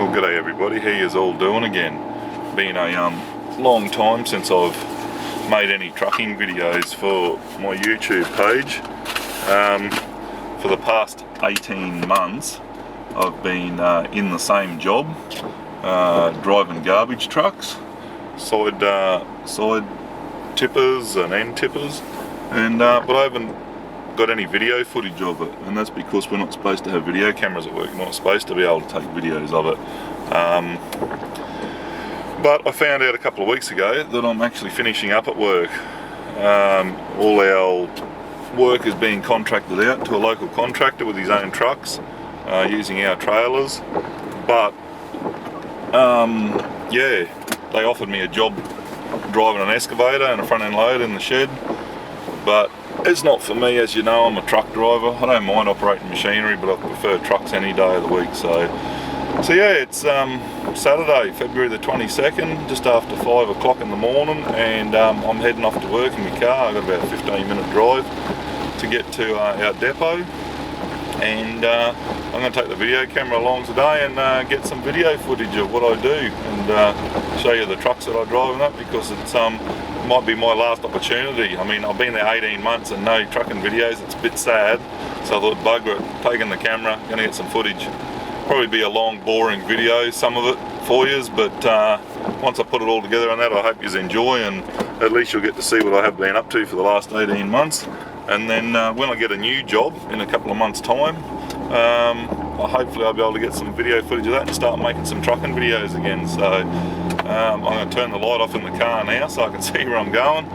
Well, g'day everybody, how yous all doing again? Been a long time since I've made any trucking videos for my YouTube page. For the past 18 months I've been in the same job, driving garbage trucks, side tippers and end tippers, and but I haven't got any video footage of it, and that's because we're not supposed to have video cameras at work. You're not supposed to be able to take videos of it. But I found out a couple of weeks ago that I'm actually finishing up at work. All our work is being contracted out to a local contractor with his own trucks, using our trailers. But yeah, they offered me a job driving an excavator and a front end loader in the shed, but it's not for me. As you know, I'm a truck driver. I don't mind operating machinery, but I prefer trucks any day of the week. So yeah, it's Saturday, February the 22nd, just after 5 o'clock in the morning, and I'm heading off to work in my car. I've got about a 15-minute drive to get to our depot, and I'm going to take the video camera along today and get some video footage of what I do, and show you the trucks that I drive in that, because it's might be my last opportunity. I mean, I've been there 18 months and no trucking videos. It's a bit sad, so I thought, bugger it, taking the camera, going to get some footage. Probably be a long, boring video, some of it for yous, but once I put it all together on that, I hope yous enjoy, and at least you'll get to see what I have been up to for the last 18 months. And then when I get a new job in a couple of months' time, hopefully I'll be able to get some video footage of that and start making some trucking videos again. So I'm going to turn the light off in the car now so I can see where I'm going,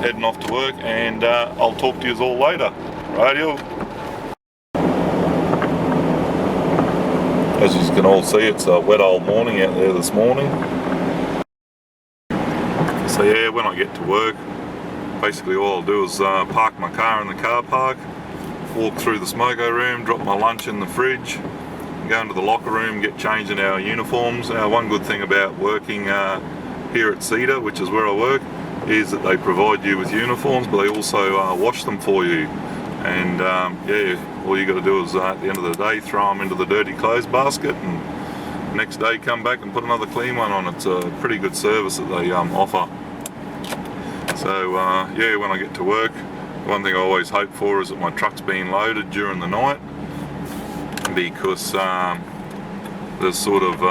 heading off to work, and I'll talk to yous all later. Radio. As you can all see, it's a wet old morning out there this morning. So yeah, when I get to work, basically all I'll do is park my car in the car park, walk through the smoko room, drop my lunch in the fridge, go into the locker room, get changed in our uniforms. One good thing about working here at Cedar, which is where I work, is that they provide you with uniforms, but they also wash them for you. And yeah, all you got to do is at the end of the day throw them into the dirty clothes basket, and next day come back and put another clean one on. It's a pretty good service that they offer. So yeah, when I get to work, one thing I always hope for is that my truck's being loaded during the night, because there's sort of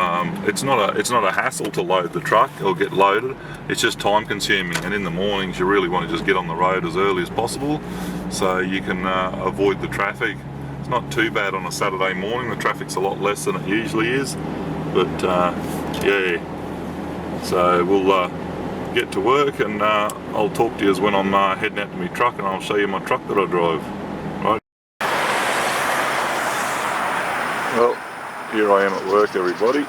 it's not a hassle to load the truck or get loaded. It's just time consuming, and in the mornings you really want to just get on the road as early as possible so you can avoid the traffic. It's not too bad on a Saturday morning. The traffic's a lot less than it usually is, but yeah, so we'll get to work, and I'll talk to you when I'm heading out to my truck, and I'll show you my truck that I drive. Right. Well, here I am at work, everybody.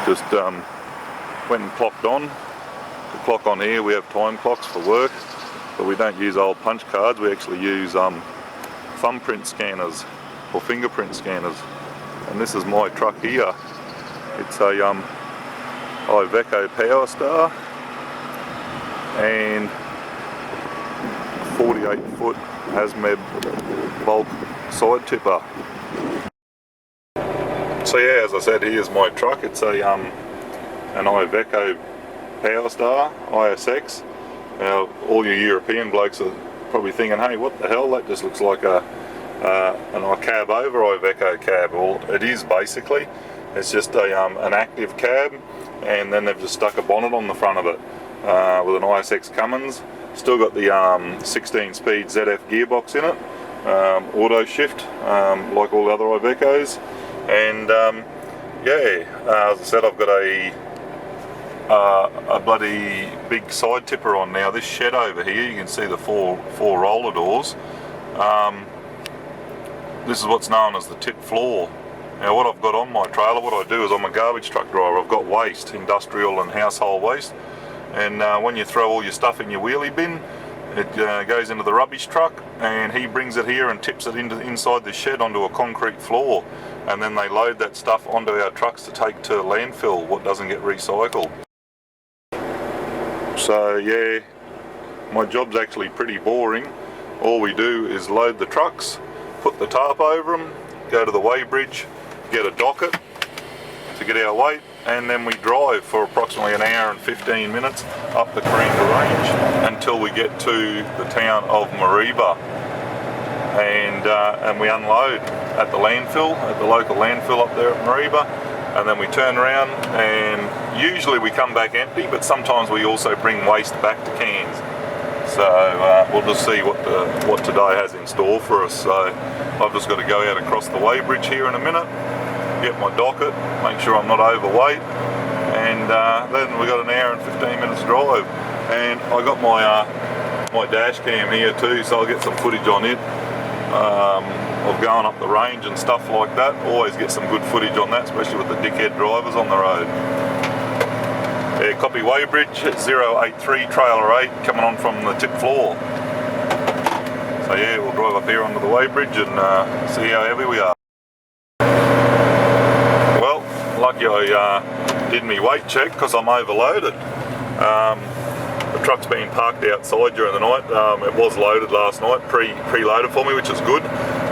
Just went and clocked on. The clock on here, we have time clocks for work, but we don't use old punch cards. We actually use thumbprint scanners or fingerprint scanners. And this is my truck here. It's a Iveco Power Star and 48-foot Hazmeb bulk side tipper. So yeah, as I said, here's my truck. It's a an Iveco Power Star ISX. Now, all your European blokes are probably thinking, hey, what the hell? That just looks like an cab over Iveco cab. Well, it is basically. It's just an active cab, and then they've just stuck a bonnet on the front of it with an ISX Cummins. Still got the 16-speed ZF gearbox in it, auto shift, like all the other Ivecos. And yeah, as I said, I've got a bloody big side tipper on now. This shed over here, you can see the four roller doors. This is what's known as the tip floor. Now, what I've got on my trailer, what I do is, I'm a garbage truck driver. I've got waste, industrial and household waste, and when you throw all your stuff in your wheelie bin, it goes into the rubbish truck, and he brings it here and tips it inside the shed onto a concrete floor, and then they load that stuff onto our trucks to take to landfill, what doesn't get recycled. So yeah, my job's actually pretty boring. All we do is load the trucks, put the tarp over them, go to the weighbridge, get a docket to get our weight, and then we drive for approximately an hour and 15 minutes up the Coringa Range until we get to the town of Mariba, and we unload at the landfill, at the local landfill up there at Mariba, and then we turn around, and usually we come back empty, but sometimes we also bring waste back to cans. So we'll just see what today has in store for us. So I've just got to go out across the weighbridge here in a minute, get my docket, make sure I'm not overweight, and then we got an hour and 15 minutes drive. And I got my dash cam here too, so I'll get some footage on it of going up the range and stuff like that. Always get some good footage on that, especially with the dickhead drivers on the road. Yeah, copy weighbridge at 083 trailer 8 coming on from the tip floor. So yeah, we'll drive up here onto the weighbridge and see how heavy we are. Well, lucky I did my weight check because I'm overloaded. The truck's been parked outside during the night. It was loaded last night, pre-loaded for me, which is good.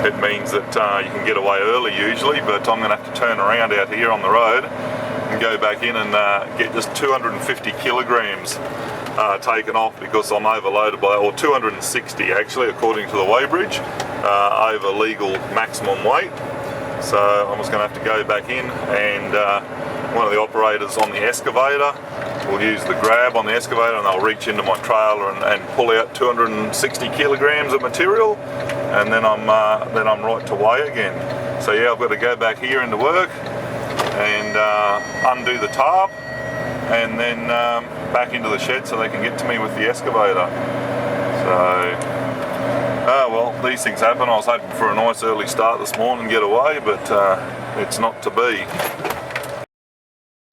It means that you can get away early usually, but I'm going to have to turn around out here on the road and go back in and get just 250 kilograms taken off because I'm overloaded by, or 260 actually, according to the weighbridge, over legal maximum weight. So I'm just going to have to go back in, and one of the operators on the excavator will use the grab on the excavator, and they'll reach into my trailer and pull out 260 kilograms of material, and then I'm right to weigh again. So yeah, I've got to go back here into work and undo the tarp, and then back into the shed so they can get to me with the excavator. So well, these things happen. I was hoping for a nice early start this morning and get away, but it's not to be.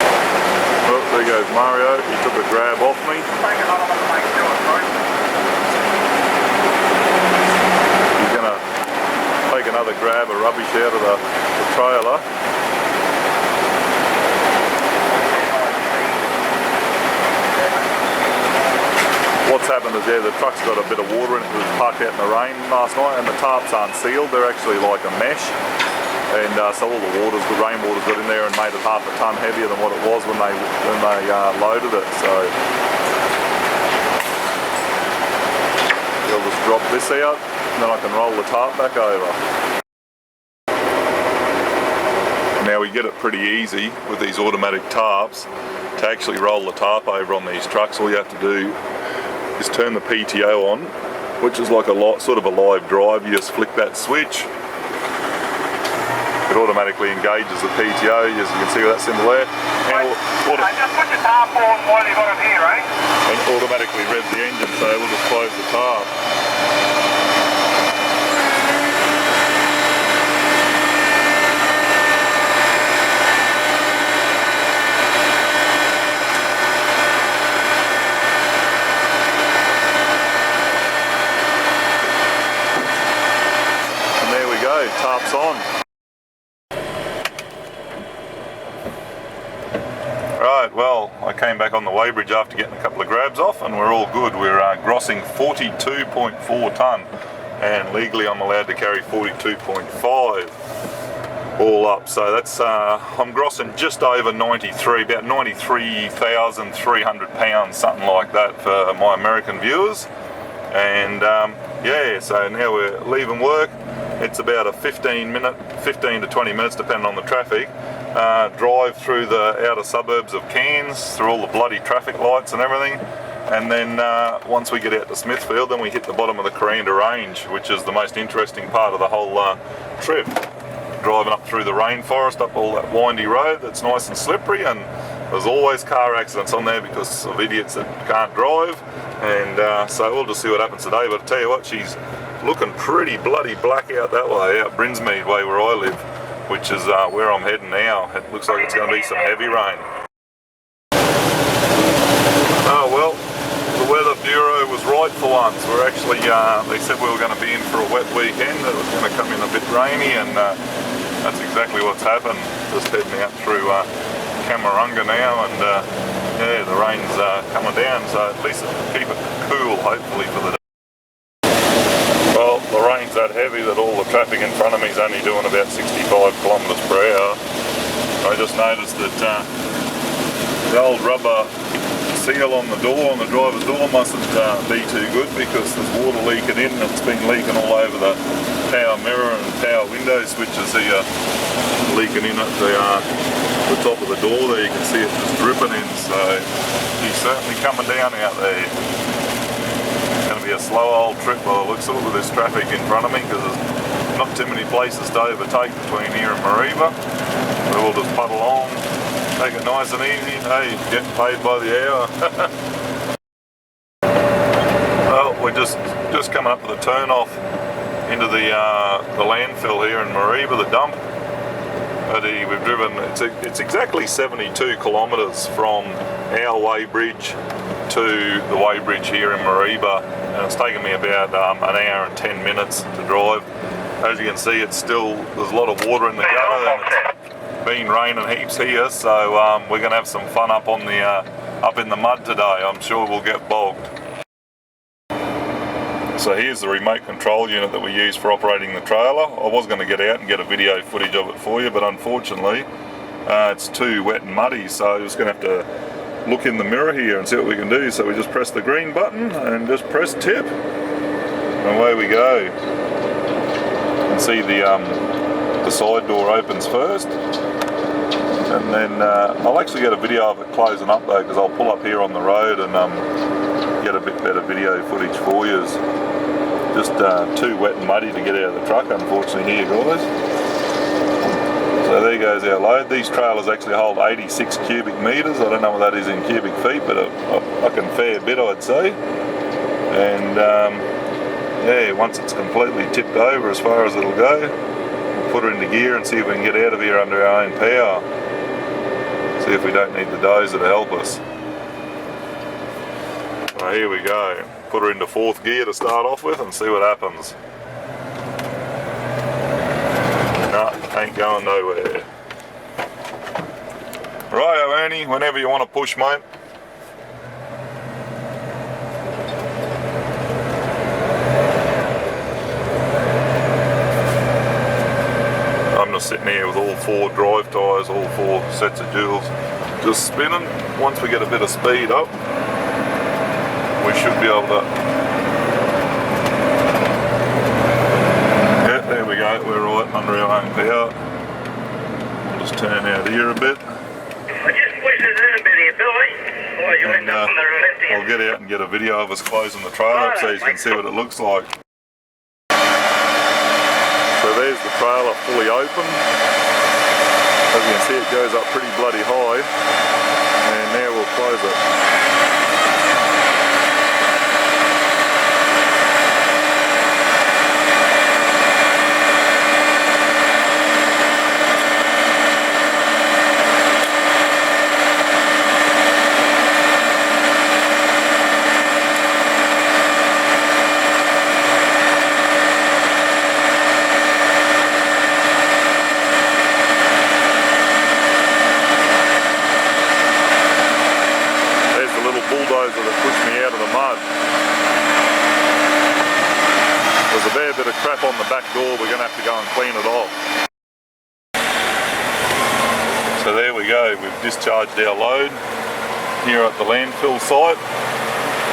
Well, there goes Mario. He took a grab off me. He's going to take another grab of rubbish out of the trailer. What's happened is, yeah, the truck's got a bit of water in it. It was parked out in the rain last night, and the tarps aren't sealed. They're actually like a mesh, and so all the rainwater's got in there and made it half a tonne heavier than what it was when they loaded it. So I'll just drop this out, and then I can roll the tarp back over. Now we get it pretty easy with these automatic tarps. To actually roll the tarp over on these trucks, all you have to do is turn the PTO on, which is like sort of a live drive. You just flick that switch, it automatically engages the PTO, as you can see with that symbol there. And just put your tarp on while you've got it here, eh? And automatically revs the engine, so we'll just close the tarp. Tarps on. Right, well, I came back on the weighbridge after getting a couple of grabs off, and we're all good. We're grossing 42.4 tonne, and legally I'm allowed to carry 42.5 all up. So that's I'm grossing just over 93, about 93,300 pounds, something like that for my American viewers. And yeah, so now we're leaving work. It's about a 15 to 20 minutes, depending on the traffic, drive through the outer suburbs of Cairns, through all the bloody traffic lights and everything. And then once we get out to Smithfield, then we hit the bottom of the Coringa Range, which is the most interesting part of the whole trip. Driving up through the rainforest, up all that windy road that's nice and slippery, and there's always car accidents on there because of idiots that can't drive. And so we'll just see what happens today. But I tell you what, she's looking pretty bloody black out that way, out Brinsmead way where I live, which is where I'm heading now. It looks like it's going to be some heavy rain. Oh well, the Weather Bureau was right for once. We're actually, they said we were going to be in for a wet weekend, that it was going to come in a bit rainy, and that's exactly what's happened. Just heading out through Camarunga now, and yeah, the rain's coming down, so at least it'll keep it cool, hopefully, for the day. Well, the rain's that heavy that all the traffic in front of me is only doing about 65 kilometres per hour. I just noticed that the old rubber seal on the door, on the driver's door, mustn't be too good because there's water leaking in, and it's been leaking all over the power mirror and power window switches here, leaking in at the top of the door there. You can see it just dripping in, so he's certainly coming down out there. It's going to be a slow old trip by the looks of it with this traffic in front of me, because there's not too many places to overtake between here and Mariba. So we'll just puddle on, take it nice and easy. Hey, getting paid by the hour. Well, we're just coming up to the turn off into the landfill here in Mariba, the dump. But we've driven, it's exactly 72 kilometres from our weighbridge to the weighbridge here in Mariba, and it's taken me about an hour and 10 minutes to drive. As you can see, there's a lot of water in the gutter, and it's been raining heaps here, so we're going to have some fun up in the mud today. I'm sure we'll get bogged. So here's the remote control unit that we use for operating the trailer. I was going to get out and get a video footage of it for you, but unfortunately it's too wet and muddy, so I'm just going to have to look in the mirror here and see what we can do. So we just press the green button and just press tip, and away we go. You can see the side door opens first, and then I'll actually get a video of it closing up though, because I'll pull up here on the road and get a bit better video footage for you. Just too wet and muddy to get out of the truck, unfortunately, here, guys. So there goes our load. These trailers actually hold 86 cubic metres. I don't know what that is in cubic feet, but a fucking fair bit, I'd say. And yeah, once it's completely tipped over as far as it'll go, we'll put her into gear and see if we can get out of here under our own power. See if we don't need the dozer to help us. So here we go. Put her into 4th gear to start off with and see what happens. Nah, ain't going nowhere. Righto, Ernie, whenever you want to push, mate. I'm just sitting here with all 4 drive tyres, all 4 sets of duals, just spinning. Once we get a bit of speed up, we should be able to, yeah, there we go, we're right under our own power. We'll just turn out here a bit. I just pushed it in a bit here, Billy. Oh, you end up on the left hand. I'll get out and get a video of us closing the trailer up so you can see what it looks like. So there's the trailer fully open. As you can see, it goes up pretty bloody high, and now we'll close it. Bulldozer that pushed me out of the mud. There's a fair bit of crap on the back door, we're going to have to go and clean it off. So there we go, we've discharged our load here at the landfill site.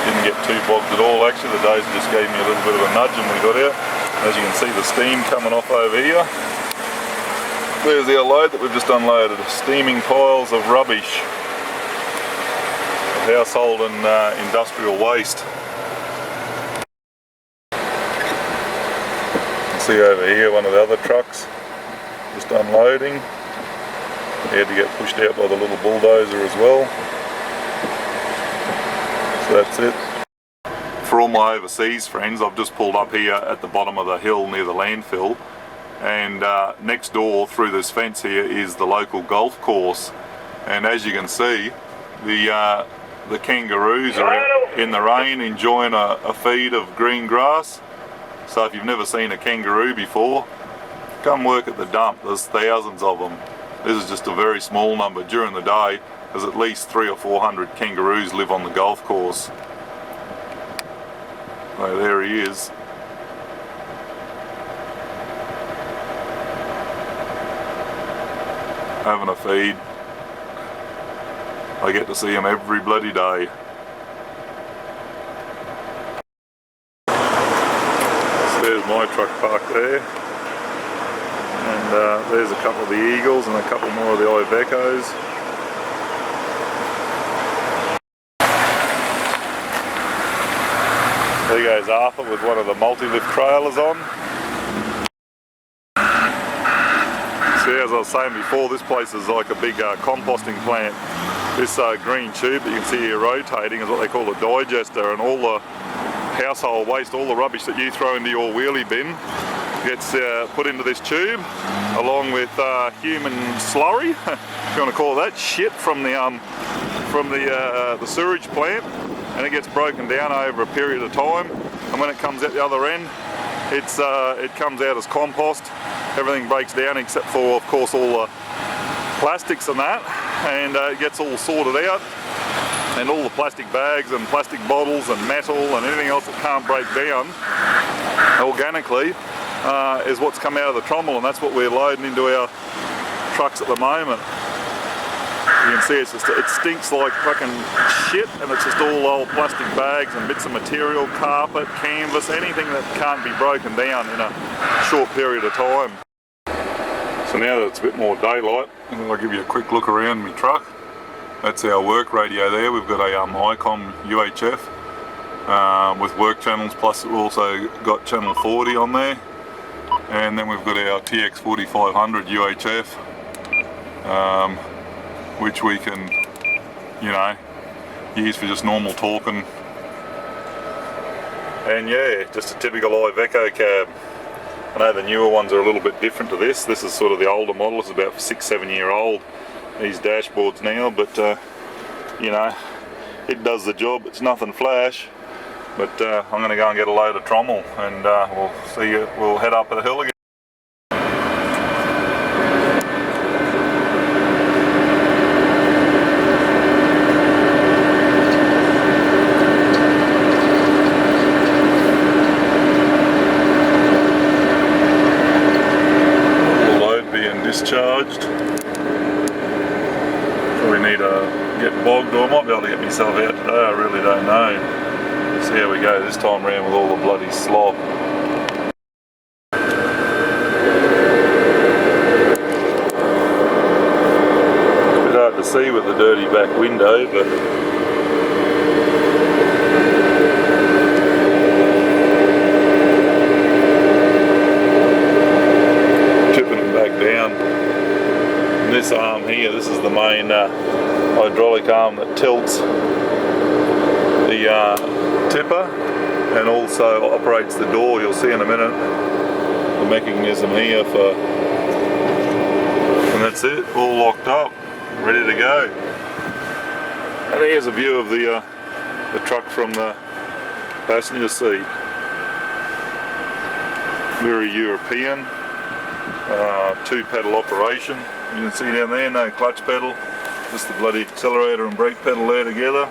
Didn't get too bogged at all actually, the dozer just gave me a little bit of a nudge and we got out. As you can see, the steam coming off over here. There's our load that we've just unloaded, steaming piles of rubbish. Household and industrial waste. You can see over here one of the other trucks just unloading. He had to get pushed out by the little bulldozer as well. So that's it. For all my overseas friends, I've just pulled up here at the bottom of the hill near the landfill, and next door through this fence here is the local golf course, and as you can see, the kangaroos are out in the rain enjoying a feed of green grass. So if you've never seen a kangaroo before, come work at the dump. There's thousands of them. This is just a very small number. During the day, there's at least 300 or 400 kangaroos live on the golf course. So there he is. having a feed. I get to see them every bloody day. So there's my truck parked there. And there's a couple of the Eagles and a couple more of the Ivecos. There goes Arthur with one of the multi-lift trailers on. See, as I was saying before, this place is like a big composting plant. This green tube that you can see here rotating is what they call a digester, and all the household waste, all the rubbish that you throw into your wheelie bin gets put into this tube, along with human slurry, if you want to call it that, shit from the sewage plant, and it gets broken down over a period of time, and when it comes out the other end, it comes out as compost. Everything breaks down except for, of course, all the plastics and that, and it gets all sorted out, and all the plastic bags and plastic bottles and metal and anything else that can't break down organically is what's come out of the trommel, and that's what we're loading into our trucks at the moment. You can see it stinks like fucking shit, and it's just all old plastic bags and bits of material, carpet, canvas, anything that can't be broken down in a short period of time. So now that it's a bit more daylight, I'll give you a quick look around my truck. That's our work radio there. We've got a ICOM UHF with work channels, plus we've also got channel 40 on there. And then we've got our TX4500 UHF, which we can, you know, use for just normal talking. And yeah, just a typical Iveco cab. I know the newer ones are a little bit different to this. This is sort of the older model. It's about 6-7 year old, these dashboards now, but you know, it does the job. It's nothing flash, but I'm going to go and get a load of trommel, and we'll see you. We'll head up the hill again. Discharged. Probably need to get bogged, or I might be able to get myself out today, I really don't know. See how we go this time round with all the bloody slop. It's a bit hard to see with the dirty back window, but this arm here, this is the main hydraulic arm that tilts the tipper and also operates the door. You'll see in a minute the mechanism here for, and that's it, all locked up, ready to go. And here's a view of the truck from the passenger seat. Very European, 2-pedal operation. You can see down there, no clutch pedal, just the bloody accelerator and brake pedal there together.